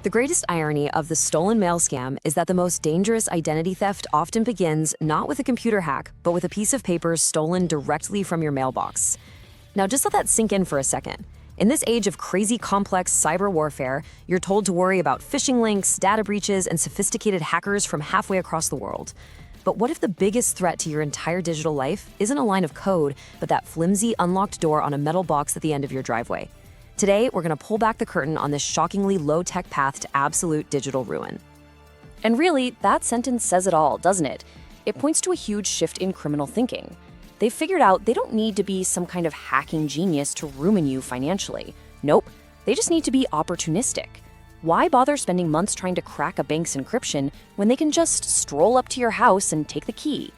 The greatest irony of the stolen mail scam is that the most dangerous identity theft often begins not with a computer hack, but with a piece of paper stolen directly from your mailbox. Now, just let that sink in for a second. In this age of crazy complex cyber warfare, you're told to worry about phishing links, data breaches, and sophisticated hackers from halfway across the world. But what if the biggest threat to your entire digital life isn't a line of code, but that flimsy, unlocked door on a metal box at the end of your driveway? Today, we're going to pull back the curtain on this shockingly low-tech path to absolute digital ruin. And really, that sentence says it all, doesn't it? It points to a huge shift in criminal thinking. They've figured out they don't need to be some kind of hacking genius to ruin you financially. Nope, they just need to be opportunistic. Why bother spending months trying to crack a bank's encryption when they can just stroll up to your house and take the key?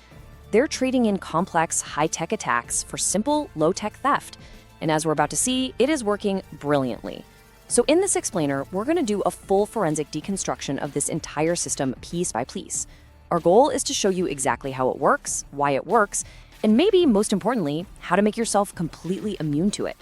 They're trading in complex, high-tech attacks for simple, low-tech theft. And as we're about to see, it is working brilliantly. So in this explainer, we're going to do a full forensic deconstruction of this entire system piece by piece. Our goal is to show you exactly how it works, why it works, and maybe, most importantly, how to make yourself completely immune to it.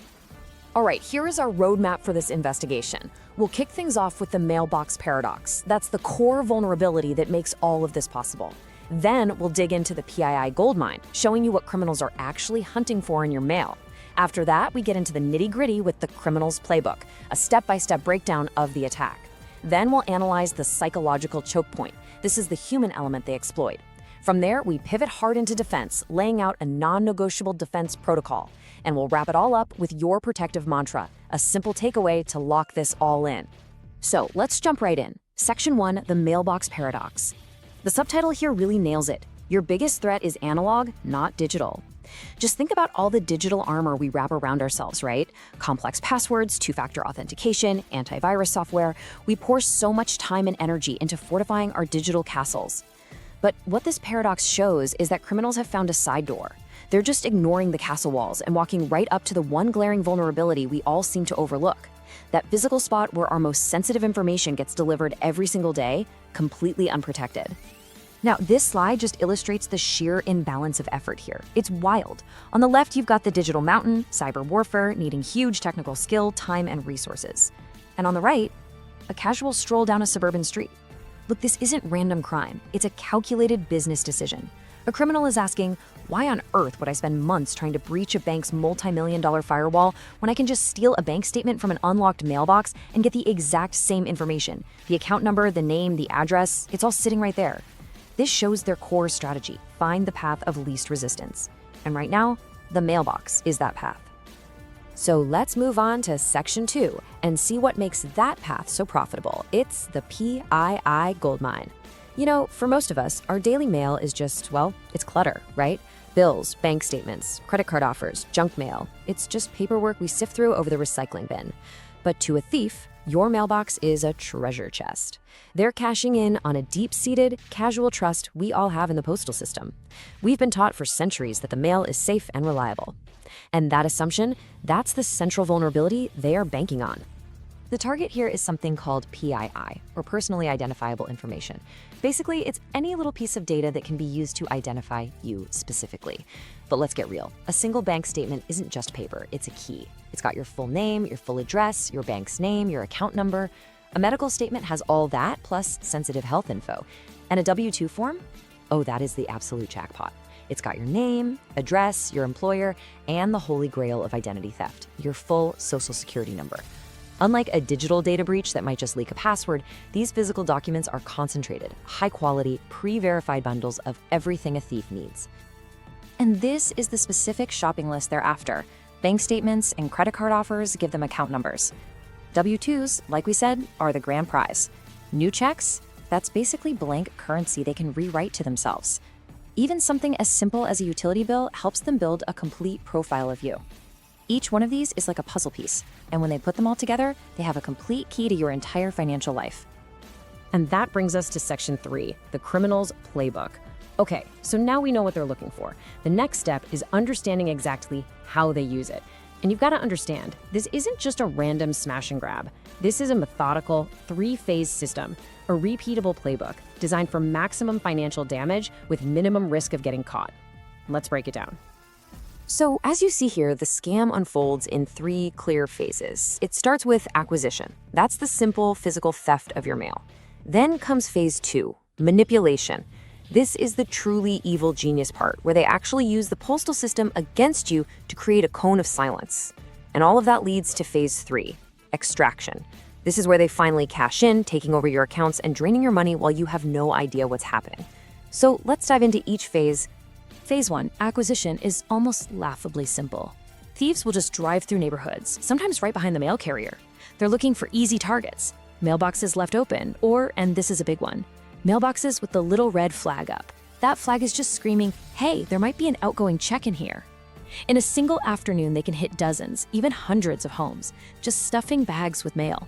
All right, here is our roadmap for this investigation. We'll kick things off with the mailbox paradox. That's the core vulnerability that makes all of this possible. Then we'll dig into the PII goldmine, showing you what criminals are actually hunting for in your mail. After that, we get into the nitty-gritty with the criminal's playbook, a step-by-step breakdown of the attack. Then we'll analyze the psychological choke point. This is the human element they exploit. From there, we pivot hard into defense, laying out a non-negotiable defense protocol. And we'll wrap it all up with your protective mantra, a simple takeaway to lock this all in. So let's jump right in. Section 1, the mailbox paradox. The subtitle here really nails it. Your biggest threat is analog, not digital. Just think about all the digital armor we wrap around ourselves, right? Complex passwords, two-factor authentication, antivirus software. We pour so much time and energy into fortifying our digital castles. But what this paradox shows is that criminals have found a side door. They're just ignoring the castle walls and walking right up to the one glaring vulnerability we all seem to overlook. That physical spot where our most sensitive information gets delivered every single day, completely unprotected. Now, this slide just illustrates the sheer imbalance of effort here. It's wild. On the left, you've got the digital mountain, cyber warfare, needing huge technical skill, time, and resources. And on the right, a casual stroll down a suburban street. Look, this isn't random crime. It's a calculated business decision. A criminal is asking, why on earth would I spend months trying to breach a bank's multi-million-dollar firewall when I can just steal a bank statement from an unlocked mailbox and get the exact same information? The account number, the name, the address, it's all sitting right there. This shows their core strategy, find the path of least resistance. And right now, the mailbox is that path. So let's move on to Section 2 and see what makes that path so profitable. It's the PII goldmine. You know, for most of us, our daily mail is just, well, it's clutter, right? Bills, bank statements, credit card offers, junk mail. It's just paperwork we sift through over the recycling bin. But to a thief, your mailbox is a treasure chest. They're cashing in on a deep-seated, casual trust we all have in the postal system. We've been taught for centuries that the mail is safe and reliable. And that assumption, that's the central vulnerability they are banking on. The target here is something called PII, or personally identifiable information. Basically, it's any little piece of data that can be used to identify you specifically. But let's get real. A single bank statement isn't just paper, it's a key. It's got your full name, your full address, your bank's name, your account number. A medical statement has all that, plus sensitive health info. And a W-2 form? Oh, that is the absolute jackpot. It's got your name, address, your employer, and the holy grail of identity theft, your full social security number. Unlike a digital data breach that might just leak a password, these physical documents are concentrated, high-quality, pre-verified bundles of everything a thief needs. And this is the specific shopping list they're after. Bank statements and credit card offers give them account numbers. W-2s, like we said, are the grand prize. New checks? That's basically blank currency they can rewrite to themselves. Even something as simple as a utility bill helps them build a complete profile of you. Each one of these is like a puzzle piece, and when they put them all together, they have a complete key to your entire financial life. And that brings us to Section 3, the criminal's playbook. Okay, so now we know what they're looking for. The next step is understanding exactly how they use it. And you've got to understand, this isn't just a random smash and grab. This is a methodical, three-phase system, a repeatable playbook designed for maximum financial damage with minimum risk of getting caught. Let's break it down. So, as you see here, the scam unfolds in three clear phases. It starts with acquisition. That's the simple physical theft of your mail. Then comes phase two, manipulation. This is the truly evil genius part, where they actually use the postal system against you to create a cone of silence. And all of that leads to phase three, extraction. This is where they finally cash in, taking over your accounts and draining your money while you have no idea what's happening. So let's dive into each phase. Phase 1, acquisition, is almost laughably simple. Thieves will just drive through neighborhoods, sometimes right behind the mail carrier. They're looking for easy targets, mailboxes left open, or, and this is a big one, mailboxes with the little red flag up. That flag is just screaming, hey, there might be an outgoing check in here. In a single afternoon, they can hit dozens, even hundreds of homes, just stuffing bags with mail.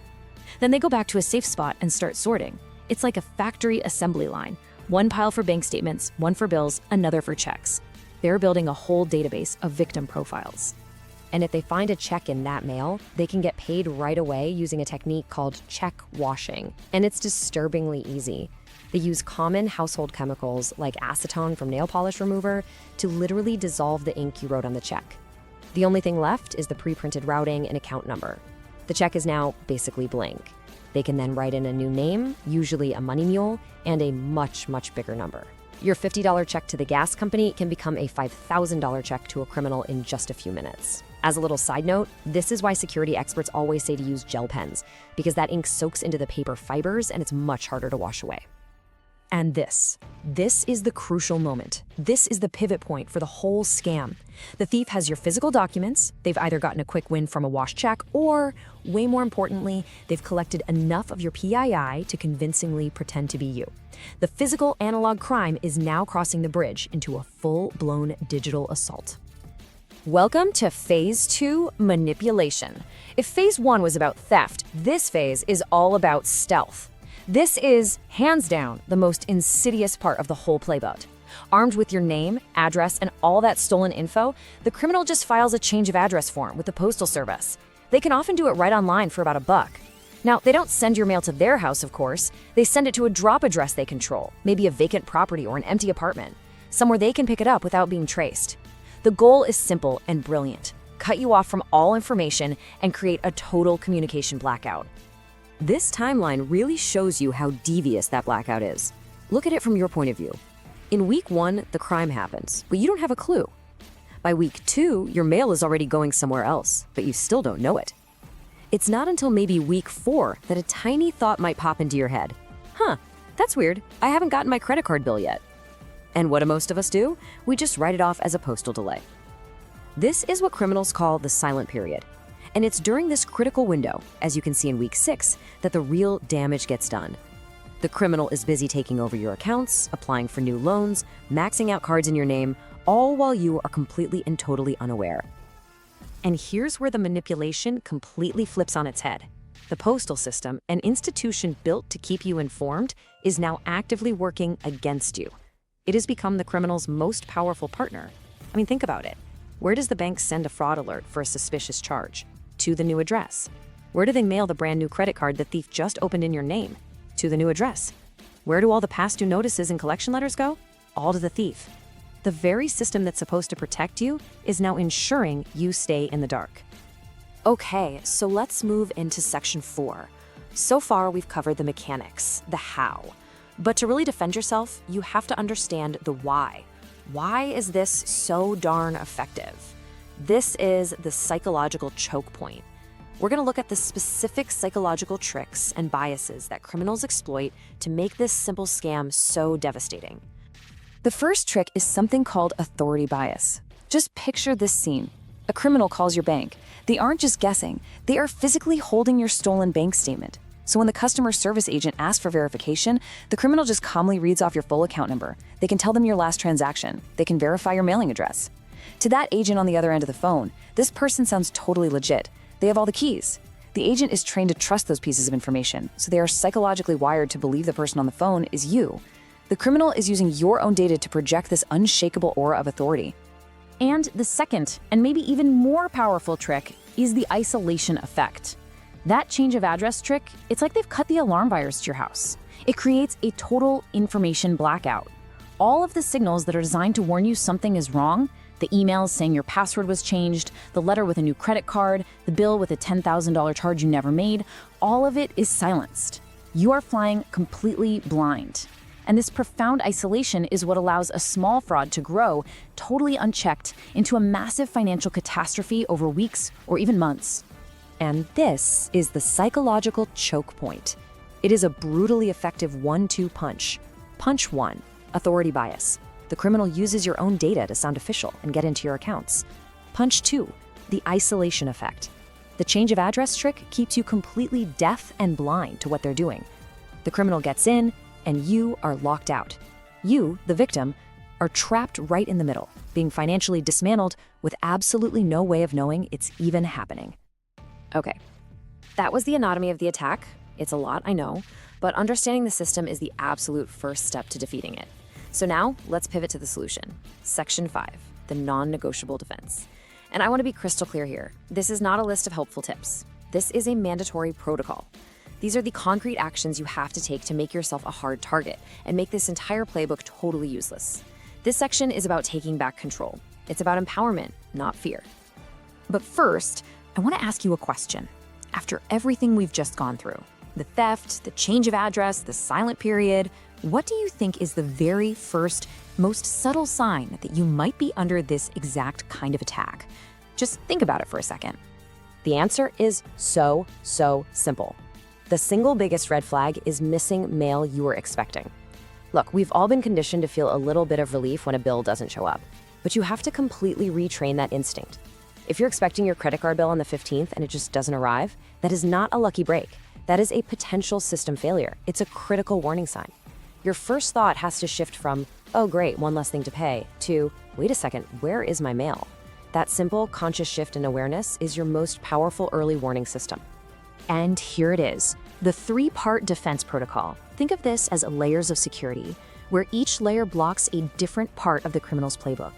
Then they go back to a safe spot and start sorting. It's like a factory assembly line. One pile for bank statements, one for bills, another for checks. They're building a whole database of victim profiles. And if they find a check in that mail, they can get paid right away using a technique called check washing. And it's disturbingly easy. They use common household chemicals like acetone from nail polish remover to literally dissolve the ink you wrote on the check. The only thing left is the pre-printed routing and account number. The check is now basically blank. They can then write in a new name, usually a money mule, and a much, much bigger number. Your $50 check to the gas company can become a $5,000 check to a criminal in just a few minutes. As a little side note, this is why security experts always say to use gel pens, because that ink soaks into the paper fibers and it's much harder to wash away. And this is the crucial moment. This is the pivot point for the whole scam. The thief has your physical documents. They've either gotten a quick win from a wash check or, way more importantly, they've collected enough of your PII to convincingly pretend to be you. The physical analog crime is now crossing the bridge into a full-blown digital assault. Welcome to Phase 2, manipulation. If Phase 1 was about theft, this phase is all about stealth. This is, hands down, the most insidious part of the whole playbook. Armed with your name, address, and all that stolen info, the criminal just files a change of address form with the postal service. They can often do it right online for about $1. Now, they don't send your mail to their house, of course. They send it to a drop address they control, maybe a vacant property or an empty apartment, somewhere they can pick it up without being traced. The goal is simple and brilliant: cut you off from all information and create a total communication blackout. This timeline really shows you how devious that blackout is. Look at it from your point of view. In week 1, the crime happens, but you don't have a clue. By week 2, your mail is already going somewhere else, but you still don't know it. It's not until maybe week 4 that a tiny thought might pop into your head. That's weird. I haven't gotten my credit card bill yet. And what do most of us do? We just write it off as a postal delay. This is what criminals call the silent period. And it's during this critical window, as you can see in week 6, that the real damage gets done. The criminal is busy taking over your accounts, applying for new loans, maxing out cards in your name, all while you are completely and totally unaware. And here's where the manipulation completely flips on its head. The postal system, an institution built to keep you informed, is now actively working against you. It has become the criminal's most powerful partner. I mean, think about it. Where does the bank send a fraud alert for a suspicious charge? To the new address. Where do they mail the brand new credit card the thief just opened in your name? To the new address. Where do all the past due notices and collection letters go? All to the thief. The very system that's supposed to protect you is now ensuring you stay in the dark. Okay, so let's move into section 4. So far, we've covered the mechanics, the how. But to really defend yourself, you have to understand the why. Why is this so darn effective? This is the psychological choke point. We're going to look at the specific psychological tricks and biases that criminals exploit to make this simple scam so devastating. The first trick is something called authority bias. Just picture this scene. A criminal calls your bank. They aren't just guessing. They are physically holding your stolen bank statement. So when the customer service agent asks for verification, the criminal just calmly reads off your full account number. They can tell them your last transaction. They can verify your mailing address. To that agent on the other end of the phone, this person sounds totally legit. They have all the keys. The agent is trained to trust those pieces of information, so they are psychologically wired to believe the person on the phone is you. The criminal is using your own data to project this unshakable aura of authority. And the second, and maybe even more powerful trick, is the isolation effect. That change of address trick, it's like they've cut the alarm wires to your house. It creates a total information blackout. All of the signals that are designed to warn you something is wrong, The emails saying your password was changed, the letter with a new credit card, the bill with a $10,000 charge you never made, all of it is silenced. You are flying completely blind. And this profound isolation is what allows a small fraud to grow, totally unchecked, into a massive financial catastrophe over weeks or even months. And this is the psychological choke point. It is a brutally effective 1-2 punch. Punch 1, authority bias. The criminal uses your own data to sound official and get into your accounts. Punch 2, the isolation effect. The change of address trick keeps you completely deaf and blind to what they're doing. The criminal gets in, and you are locked out. You, the victim, are trapped right in the middle, being financially dismantled with absolutely no way of knowing it's even happening. Okay, that was the anatomy of the attack. It's a lot, I know, but understanding the system is the absolute first step to defeating it. So now, let's pivot to the solution. Section 5, the non-negotiable defense. And I want to be crystal clear here. This is not a list of helpful tips. This is a mandatory protocol. These are the concrete actions you have to take to make yourself a hard target and make this entire playbook totally useless. This section is about taking back control. It's about empowerment, not fear. But first, I want to ask you a question. After everything we've just gone through, the theft, the change of address, the silent period, what do you think is the very first, most subtle sign that you might be under this exact kind of attack? Just think about it for a second. The answer is so simple. The single biggest red flag is missing mail you were expecting. Look, we've all been conditioned to feel a little bit of relief when a bill doesn't show up, but you have to completely retrain that instinct. If you're expecting your credit card bill on the 15th and it just doesn't arrive, that is not a lucky break. That is a potential system failure. It's a critical warning sign. Your first thought has to shift from, oh great, one less thing to pay, to, wait a second, where is my mail? That simple, conscious shift in awareness is your most powerful early warning system. And here it is, the 3-part defense protocol. Think of this as layers of security, where each layer blocks a different part of the criminal's playbook.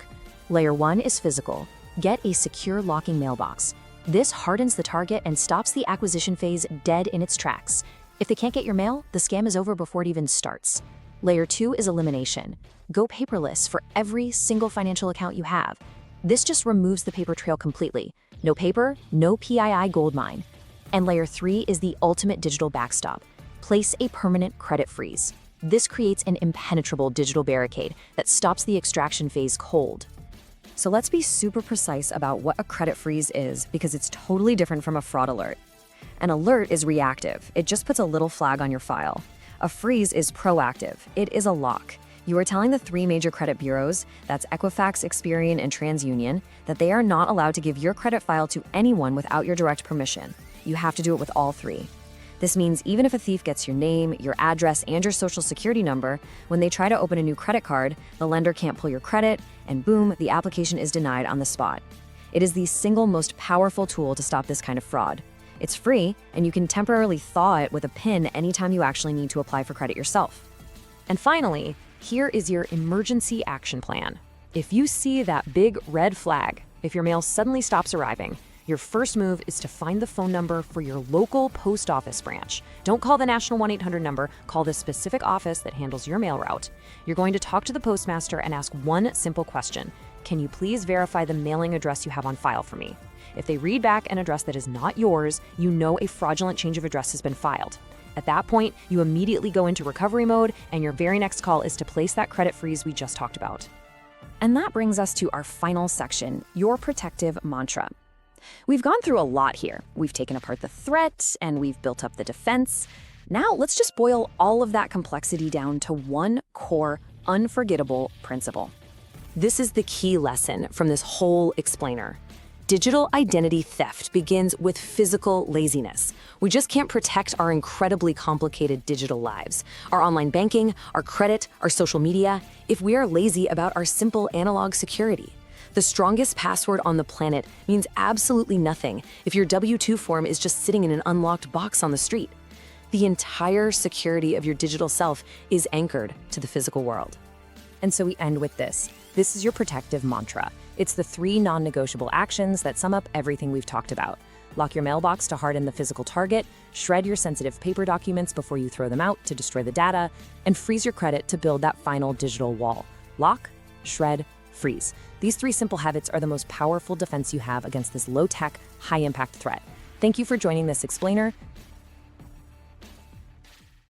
Layer 1 is physical. Get a secure locking mailbox. This hardens the target and stops the acquisition phase dead in its tracks. If they can't get your mail, the scam is over before it even starts. Layer 2 is elimination. Go paperless for every single financial account you have. This just removes the paper trail completely. No paper, no PII goldmine. And layer 3 is the ultimate digital backstop. Place a permanent credit freeze. This creates an impenetrable digital barricade that stops the extraction phase cold. So let's be super precise about what a credit freeze is, because it's totally different from a fraud alert. An alert is reactive. It just puts a little flag on your file. A freeze is proactive. It is a lock. You are telling the 3 major credit bureaus, that's Equifax, Experian, and TransUnion, that they are not allowed to give your credit file to anyone without your direct permission. You have to do it with all 3. This means even if a thief gets your name, your address, and your social security number, when they try to open a new credit card, the lender can't pull your credit, and boom, the application is denied on the spot. It is the single most powerful tool to stop this kind of fraud. It's free, and you can temporarily thaw it with a PIN anytime you actually need to apply for credit yourself. And finally, here is your emergency action plan. If you see that big red flag, if your mail suddenly stops arriving, your first move is to find the phone number for your local post office branch. Don't call the national 1-800 number, call the specific office that handles your mail route. You're going to talk to the postmaster and ask one simple question. Can you please verify the mailing address you have on file for me? If they read back an address that is not yours, you know a fraudulent change of address has been filed. At that point, you immediately go into recovery mode, and your very next call is to place that credit freeze we just talked about. And that brings us to our final section, your protective mantra. We've gone through a lot here. We've taken apart the threat, and we've built up the defense. Now let's just boil all of that complexity down to one core, unforgettable principle. This is the key lesson from this whole explainer. Digital identity theft begins with physical laziness. We just can't protect our incredibly complicated digital lives, our online banking, our credit, our social media, if we are lazy about our simple analog security. The strongest password on the planet means absolutely nothing if your W-2 form is just sitting in an unlocked box on the street. The entire security of your digital self is anchored to the physical world. And so we end with this. This is your protective mantra. It's the 3 non-negotiable actions that sum up everything we've talked about. Lock your mailbox to harden the physical target, shred your sensitive paper documents before you throw them out to destroy the data, and freeze your credit to build that final digital wall. Lock, shred, freeze. These 3 simple habits are the most powerful defense you have against this low-tech, high-impact threat. Thank you for joining this explainer.